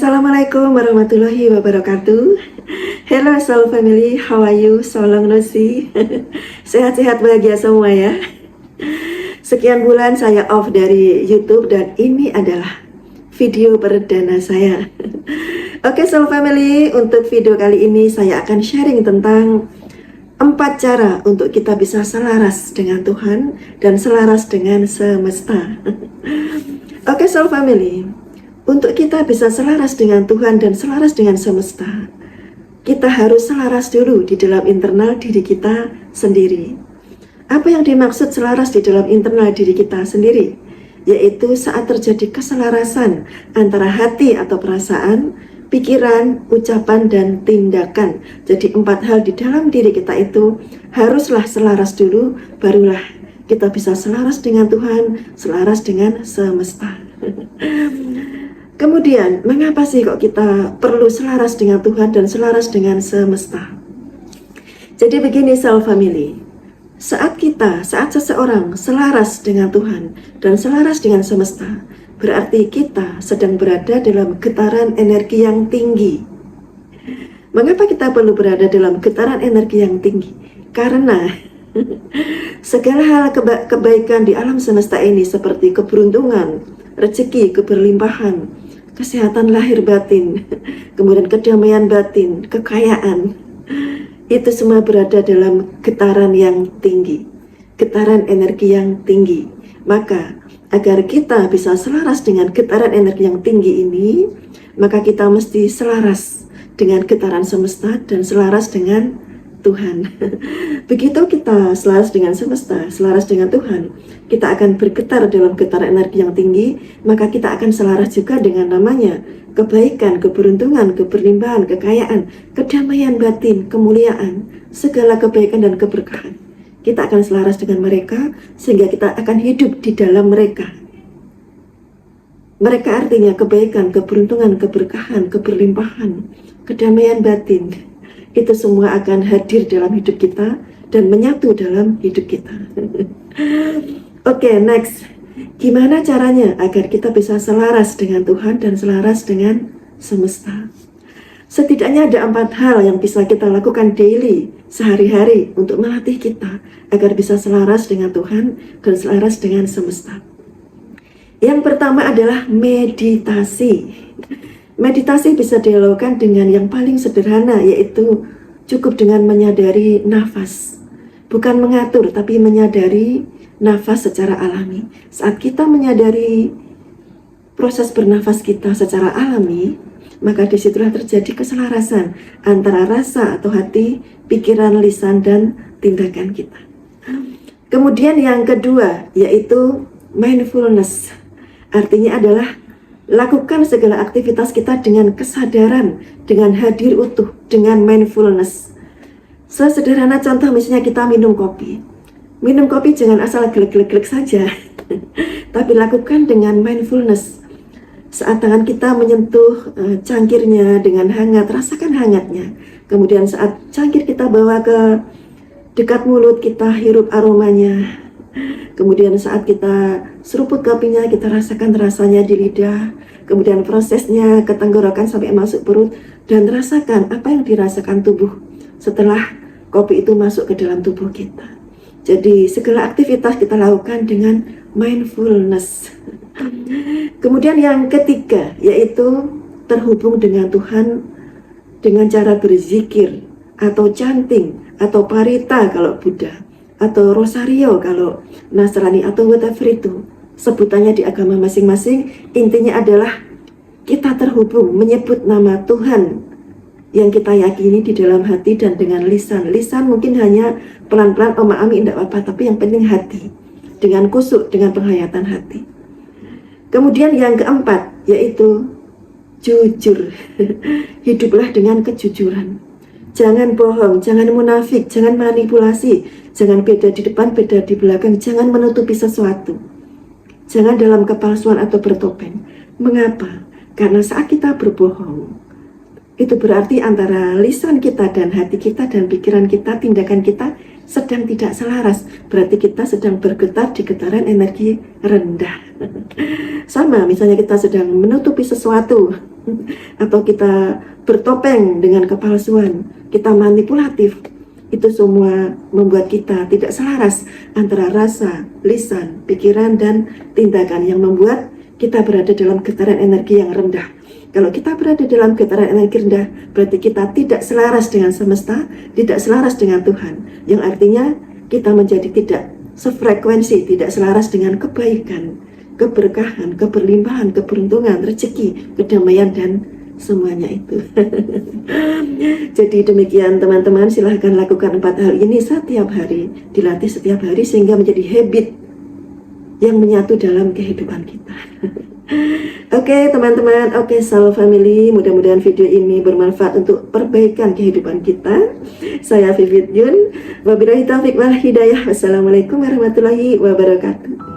Assalamualaikum warahmatullahi wabarakatuh. Hello soul family, how are you? So long no see. Sehat-sehat bahagia semua ya. Sekian bulan saya off dari YouTube dan ini adalah video perdana saya. Oke soul family, untuk video kali ini saya akan sharing tentang 4 cara untuk kita bisa selaras dengan Tuhan dan selaras dengan semesta. Oke soul family, untuk kita bisa selaras dengan Tuhan dan selaras dengan semesta, kita harus selaras dulu di dalam internal diri kita sendiri. Apa yang dimaksud selaras di dalam internal diri kita sendiri? Yaitu saat terjadi keselarasan antara hati atau perasaan, pikiran, ucapan, dan tindakan. Jadi 4 hal di dalam diri kita itu haruslah selaras dulu, barulah kita bisa selaras dengan Tuhan, selaras dengan semesta. Kemudian, mengapa sih kok kita perlu selaras dengan Tuhan dan selaras dengan semesta? Jadi begini soul family, saat seseorang selaras dengan Tuhan dan selaras dengan semesta, berarti kita sedang berada dalam getaran energi yang tinggi. Mengapa kita perlu berada dalam getaran energi yang tinggi? Karena segala hal kebaikan di alam semesta ini seperti keberuntungan, rezeki, keberlimpahan, kesehatan lahir batin, kemudian kedamaian batin, kekayaan, itu semua berada dalam getaran yang tinggi, getaran energi yang tinggi. Maka agar kita bisa selaras dengan getaran energi yang tinggi ini, maka kita mesti selaras dengan getaran semesta dan selaras dengan Tuhan. Begitu kita selaras dengan semesta, selaras dengan Tuhan, kita akan bergetar dalam getaran energi yang tinggi, maka kita akan selaras juga dengan namanya kebaikan, keberuntungan, keberlimpahan, kekayaan, kedamaian batin, kemuliaan, segala kebaikan dan keberkahan. Kita akan selaras dengan mereka sehingga kita akan hidup di dalam mereka. Mereka artinya kebaikan, keberuntungan, keberkahan, keberlimpahan, kedamaian batin. Itu semua akan hadir dalam hidup kita dan menyatu dalam hidup kita. Oke, next. Gimana caranya agar kita bisa selaras dengan Tuhan dan selaras dengan semesta? Setidaknya ada 4 hal yang bisa kita lakukan daily, sehari-hari untuk melatih kita agar bisa selaras dengan Tuhan dan selaras dengan semesta. Yang pertama adalah meditasi. Meditasi bisa dilakukan dengan yang paling sederhana, yaitu cukup dengan menyadari nafas. Bukan mengatur, tapi menyadari nafas secara alami. Saat kita menyadari proses bernafas kita secara alami, maka disitulah terjadi keselarasan antara rasa atau hati, pikiran, lisan, dan tindakan kita. Kemudian yang kedua, yaitu mindfulness. Artinya adalah lakukan segala aktivitas kita dengan kesadaran, dengan hadir utuh, dengan mindfulness. Sesederhana contoh misalnya kita minum kopi. Minum kopi jangan asal glek-glek saja, tapi lakukan dengan mindfulness. Saat tangan kita menyentuh cangkirnya dengan hangat, rasakan hangatnya. Kemudian saat cangkir kita bawa ke dekat mulut, kita hirup aromanya. Kemudian saat kita seruput kopinya, kita rasakan rasanya di lidah. Kemudian prosesnya ke tenggorokan sampai masuk perut. Dan rasakan apa yang dirasakan tubuh setelah kopi itu masuk ke dalam tubuh kita. Jadi segala aktivitas kita lakukan dengan mindfulness. Kemudian yang ketiga, yaitu terhubung dengan Tuhan dengan cara berzikir, atau chanting, atau parita kalau Buddha, atau rosario kalau Nasrani, atau whatever itu sebutannya di agama masing-masing. Intinya adalah kita terhubung menyebut nama Tuhan yang kita yakini di dalam hati dan dengan lisan. Lisan mungkin hanya pelan-pelan, oh maami, tidak apa-apa, tapi yang penting hati, dengan kusuk, dengan penghayatan hati. Kemudian yang keempat, yaitu jujur. Hiduplah dengan kejujuran. Jangan bohong, jangan munafik, jangan manipulasi, jangan beda di depan, beda di belakang, jangan menutupi sesuatu. Jangan dalam kepalsuan atau bertopeng. Mengapa? Karena saat kita berbohong, itu berarti antara lisan kita dan hati kita dan pikiran kita, tindakan kita sedang tidak selaras. Berarti kita sedang bergetar di getaran energi rendah. Sama, misalnya kita sedang menutupi sesuatu, atau kita bertopeng dengan kepalsuan, kita manipulatif, itu semua membuat kita tidak selaras antara rasa, lisan, pikiran, dan tindakan yang membuat kita berada dalam getaran energi yang rendah. Kalau kita berada dalam getaran energi rendah, berarti kita tidak selaras dengan semesta, tidak selaras dengan Tuhan, yang artinya kita menjadi tidak sefrekuensi, tidak selaras dengan kebaikan, keberkahan, keberlimpahan, keberuntungan, rezeki, kedamaian, dan semuanya itu. Jadi demikian teman-teman, silahkan lakukan 4 hal ini setiap hari, dilatih setiap hari sehingga menjadi habit yang menyatu dalam kehidupan kita. Oke teman-teman, oke Soul Family, mudah-mudahan video ini bermanfaat untuk perbaikan kehidupan kita. Saya Vivit Yun, wabillahi taufiq wal hidayah. Wassalamualaikum warahmatullahi wabarakatuh.